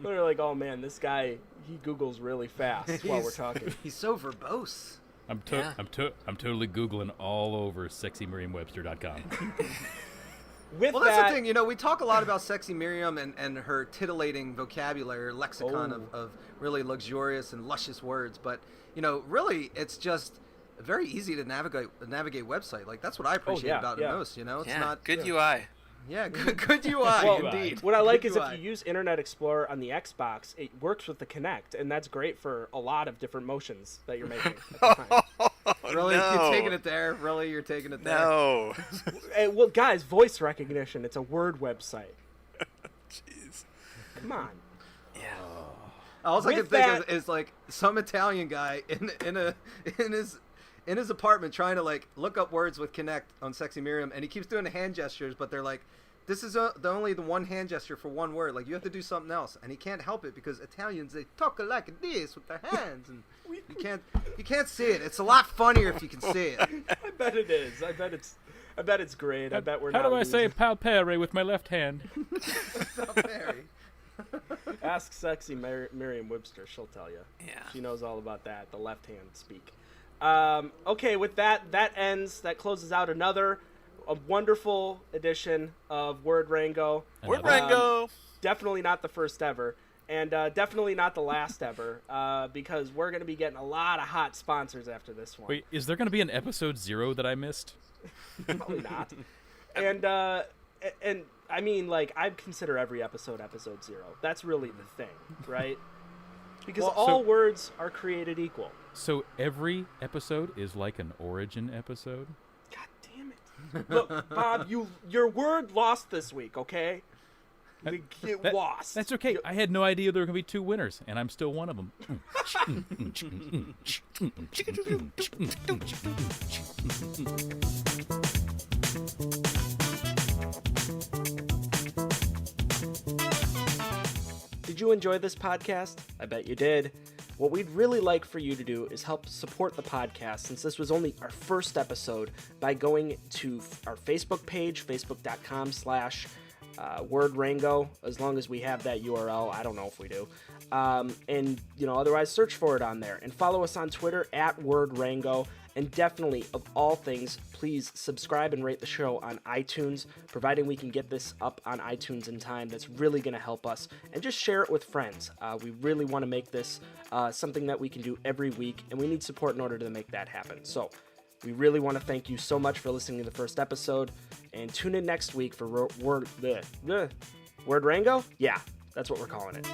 Speaker 1: we were like, oh man, this guy, he Googles really fast while we're talking.
Speaker 2: He's so verbose.
Speaker 3: I'm totally Googling all over sexymerriam-webster.com.
Speaker 1: With
Speaker 2: That's
Speaker 1: that,
Speaker 2: the thing, we talk a lot about Sexy Miriam and her titillating vocabulary, lexicon of really luxurious and luscious words, but, really it's just very easy to navigate website. Like, that's what I appreciate about it most, It's not...
Speaker 4: Good UI.
Speaker 2: Yeah, good UI, indeed.
Speaker 1: What I like
Speaker 2: good
Speaker 1: is
Speaker 2: UI.
Speaker 1: if you use Internet Explorer on the Xbox, it works with the Kinect, and that's great for a lot of different motions that you're making at the time.
Speaker 2: Really?
Speaker 4: No.
Speaker 2: You're taking it there? Really? You're taking it there?
Speaker 4: No.
Speaker 1: Hey, well, guys, voice recognition, it's a word website.
Speaker 4: Jeez.
Speaker 1: Come on.
Speaker 4: Yeah.
Speaker 2: All I can
Speaker 1: With
Speaker 2: think
Speaker 1: that-
Speaker 2: is like some Italian guy in his apartment trying to like look up words with Connect on Sexy Miriam, and he keeps doing the hand gestures, but they're like, this is only the one hand gesture for one word. Like, you have to do something else, and he can't help it because Italians, they talk like this with their hands, and you can't see it. It's a lot funnier if you can see it.
Speaker 1: I bet it is. I bet it's great. I bet we're
Speaker 3: How
Speaker 1: not
Speaker 3: do I say
Speaker 1: losing.
Speaker 3: palpere with my left hand?
Speaker 2: Very.
Speaker 1: Ask Sexy Merriam-Webster. She'll tell you.
Speaker 4: Yeah.
Speaker 1: She knows all about that, the left hand speak. Okay, with that closes out a wonderful edition of Word Rango.
Speaker 4: Word Rango.
Speaker 1: Definitely not the first ever, and definitely not the last ever, because we're going to be getting a lot of hot sponsors after this one.
Speaker 3: Wait, is there going to be an episode 0 that I missed?
Speaker 1: Probably not. And I mean, like, I consider every episode 0. That's really the thing, right? Because all words are created equal.
Speaker 3: So every episode is like an origin episode?
Speaker 1: God damn it. Look, Bob, your word lost this week, okay? It lost.
Speaker 3: That's okay. I had no idea there were going to be 2 winners, and I'm still one of them.
Speaker 1: Did you enjoy this podcast? I bet you did. What we'd really like for you to do is help support the podcast, since this was only our first episode, by going to our Facebook page, facebook.com/wordrango, as long as we have that URL. I don't know if we do. And, otherwise search for it on there. And follow us on Twitter @wordrango. And definitely, of all things, please subscribe and rate the show on iTunes, providing we can get this up on iTunes in time. That's really going to help us. And just share it with friends. We really want to make this something that we can do every week, and we need support in order to make that happen. So we really want to thank you so much for listening to the first episode, and tune in next week for Word Rango? Yeah, that's what we're calling it.